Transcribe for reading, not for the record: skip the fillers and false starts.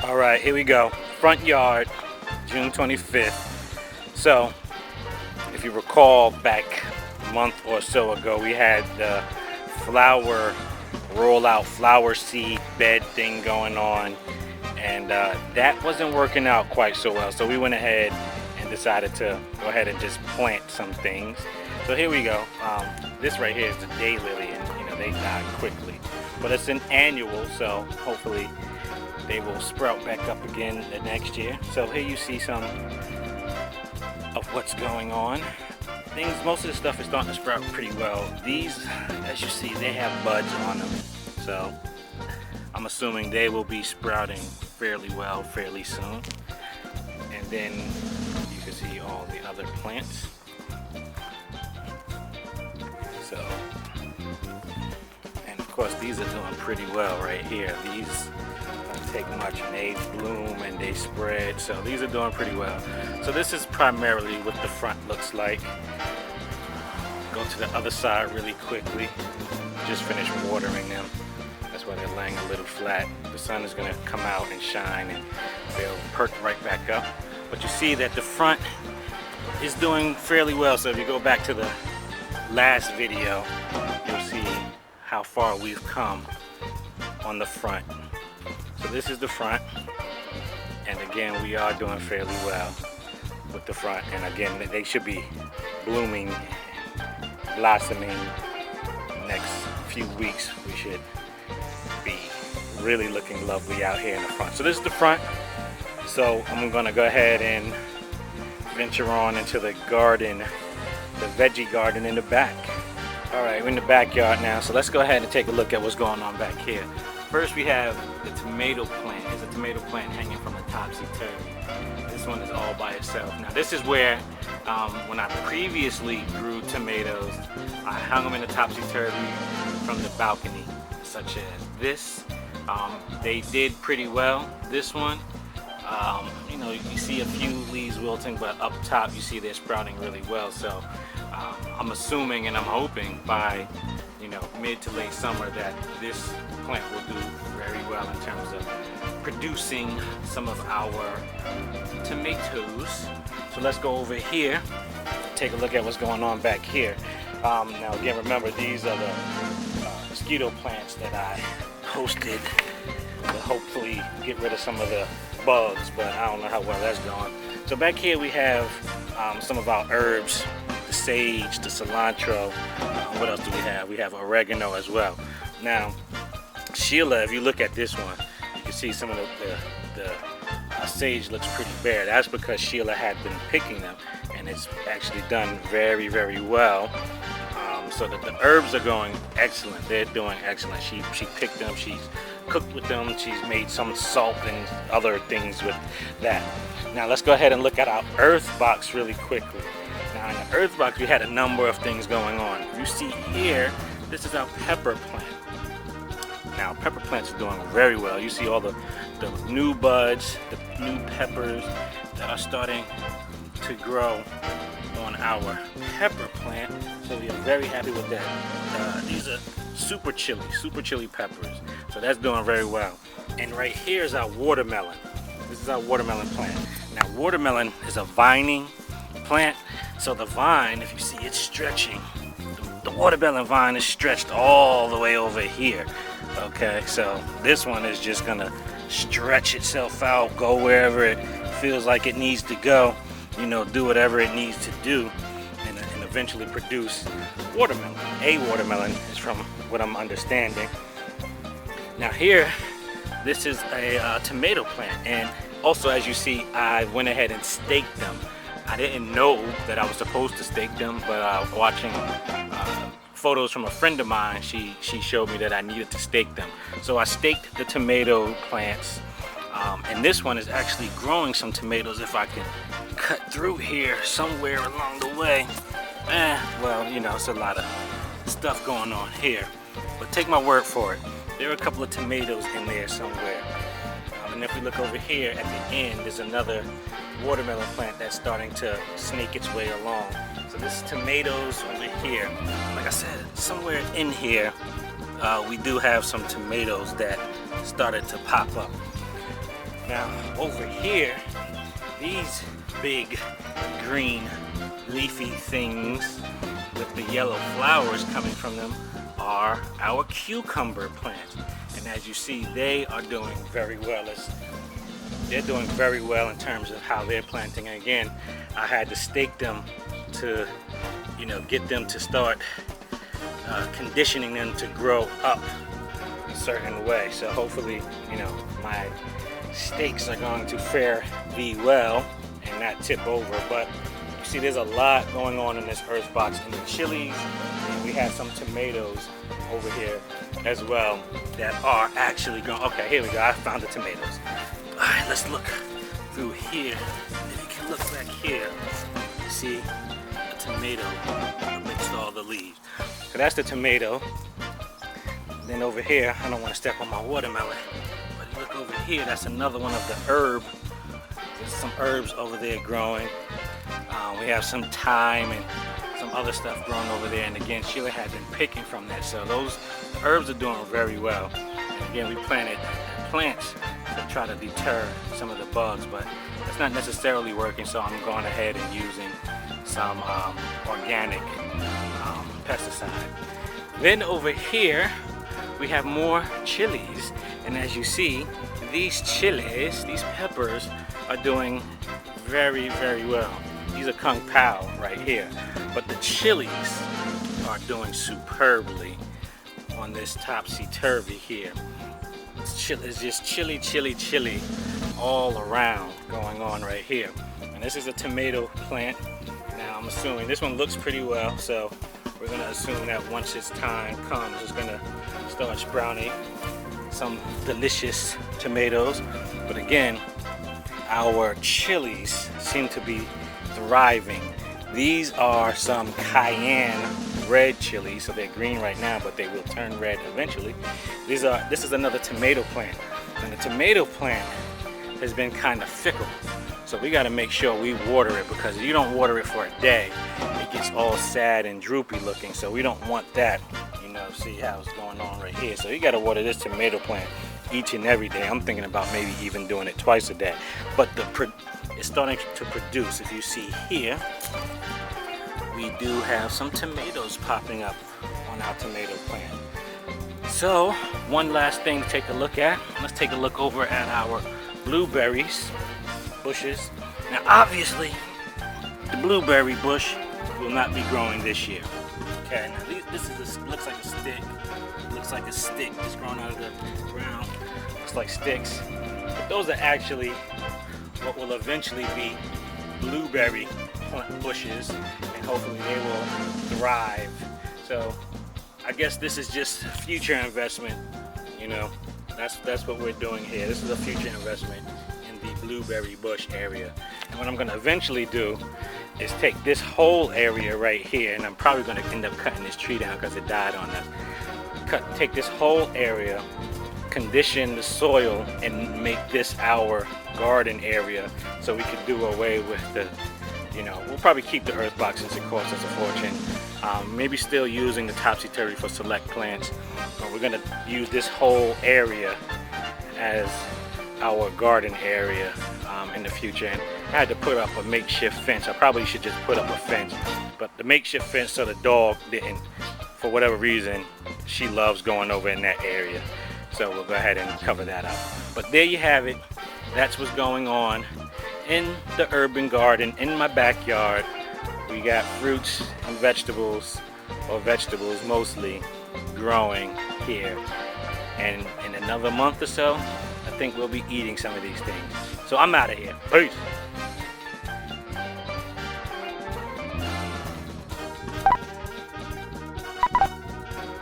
All right, here we go. Front yard, June 25th. So, if you recall, back a month or so ago, we had the flower rollout, flower seed bed thing going on, and that wasn't working out quite so well. So we went ahead and decided to go ahead and just plant some things. So here we go. This right here is the daylily, and they die quickly, but it's an annual, so hopefully they will sprout back up again the next year. So here you see some of what's going on. Most of the stuff is starting to sprout pretty well. These, as you see, they have buds on them, so I'm assuming they will be sprouting fairly well fairly soon. And then you can see all the other plants. So, and of course these are doing pretty well right here. These don't take much and they bloom and they spread, so these are doing pretty well. So this is primarily what the front looks like. Go to the other side really quickly. Just finished watering them. That's why they're laying a little flat. The sun is going to come out and shine and they'll perk right back up. But you see that the front is doing fairly well. So if you go back to the last video, you'll see how far we've come on the front. So this is the front, and again we are doing fairly well with the front, and again they should be blooming, blossoming next few weeks. We should be really looking lovely out here in the front. So this is the front. So I'm gonna go ahead and venture on into the garden, the veggie garden in the back. All right, we're in the backyard now, so let's go ahead and take a look at what's going on back here. First we have the tomato plant. There's a tomato plant hanging from the topsy-turvy. This one is all by itself. Now this is where, when I previously grew tomatoes, I hung them in the topsy-turvy from the balcony, such as this. They did pretty well. This one, you see a few leaves wilting, but up top you see they're sprouting really well. So I'm assuming and I'm hoping by mid to late summer that this plant will do very well in terms of producing some of our tomatoes. So let's go over here, take a look at what's going on back here. Now again, remember these are the mosquito plants that I posted to hopefully get rid of some of the bugs, but I don't know how well that's going. So back here we have some of our herbs, the sage, the cilantro. What else do we have? We have oregano as well. Now Sheila, if you look at this one, you can see some of the sage looks pretty bare. That's because Sheila had been picking them, and it's actually done very, very well. So that the herbs are going excellent. They're doing excellent. She picked them, she's cooked with them, she's made some salt and other things with that. Now let's go ahead and look at our earth box really quickly. Now in the earth box we had a number of things going on. You see here, this is our pepper plant. Now pepper plants are doing very well. You see all the new buds, the new peppers that are starting to grow on our pepper plant. So we are very happy with that. These are super chili peppers. So that's doing very well. And right here is our watermelon. This is our watermelon plant. Now watermelon is a vining plant. So the vine, if you see, it's stretching. The watermelon vine is stretched all the way over here. Okay, so this one is just gonna stretch itself out, go wherever it feels like it needs to go, do whatever it needs to do, and eventually produce watermelon. A watermelon is from what I'm understanding. Now here, this is a tomato plant, and also as you see, I went ahead and staked them. I didn't know that I was supposed to stake them, but watching photos from a friend of mine, she showed me that I needed to stake them. So I staked the tomato plants, and this one is actually growing some tomatoes. If I can cut through here somewhere along the way. Well, it's a lot of stuff going on here, but take my word for it, there are a couple of tomatoes in there somewhere. And if we look over here at the end, there's another watermelon plant that's starting to snake its way along. So this is tomatoes over here. Like I said, somewhere in here we do have some tomatoes that started to pop up. Now over here, these big green leafy things with the yellow flowers coming from them are our cucumber plants. And as you see, they are doing very well. They're doing very well in terms of how they're planting. And again, I had to stake them to, get them to start conditioning them to grow up a certain way. So hopefully, my stakes are going to fare thee well and not tip over. But you see, there's a lot going on in this earth box. And the chilies, and we have some tomatoes over here as well that are actually growing. Okay, here we go. I found the tomatoes. All right, let's look through here. If you can look back here, you see a tomato amidst all the leaves. So that's the tomato. Then over here, I don't want to step on my watermelon, but look over here, that's another one of the herb. There's some herbs over there growing. We have some thyme and some other stuff growing over there. And again, Sheila had been picking from that. So those herbs are doing very well. And again, we planted plants to try to deter some of the bugs, but it's not necessarily working. So I'm going ahead and using some organic pesticide. Then over here, we have more chilies. And as you see, these chilies, these peppers, are doing very, very well. These are Kung Pao right here. But the chilies are doing superbly on this topsy-turvy here. It's just chili all around going on right here. And this is a tomato plant. Now I'm assuming this one looks pretty well, so we're gonna assume that once its time comes, it's gonna start sprouting some delicious tomatoes. But again, our chilies seem to be thriving. These are some cayenne red chilies, so they're green right now, but they will turn red eventually. This is another tomato plant, and the tomato plant has been kind of fickle. So we got to make sure we water it, because if you don't water it for a day, it gets all sad and droopy looking. So we don't want that. See how it's going on right here. So you got to water this tomato plant each and every day. I'm thinking about maybe even doing it twice a day. But it's starting to produce. If you see here, we do have some tomatoes popping up on our tomato plant. So one last thing to take a look at. Let's take a look over at our blueberries bushes. Now obviously the blueberry bush will not be growing this year. Okay, now looks like a stick. Looks like a stick that's growing out of the ground. Looks like sticks. But those are actually what will eventually be blueberry bushes, and hopefully they will thrive. So I guess this is just future investment. That's what we're doing here. This is a future investment in the blueberry bush area. And what I'm going to eventually do is take this whole area right here, and I'm probably going to end up cutting this tree down because it died on us. Take this whole area, condition the soil, and make this our garden area, so we could do away with the, we'll probably keep the earth box since it costs us a fortune. Maybe still using the topsy-turvy for select plants, but we're going to use this whole area as our garden area in the future. And I had to put up a makeshift fence. I probably should just put up a fence, but the makeshift fence so the dog didn't, for whatever reason, she loves going over in that area. So we'll go ahead and cover that up. But there you have it. That's what's going on in the urban garden in my backyard. We got fruits and vegetables, or vegetables mostly, growing here. And in another month or so, I think we'll be eating some of these things. So I'm out of here. Peace.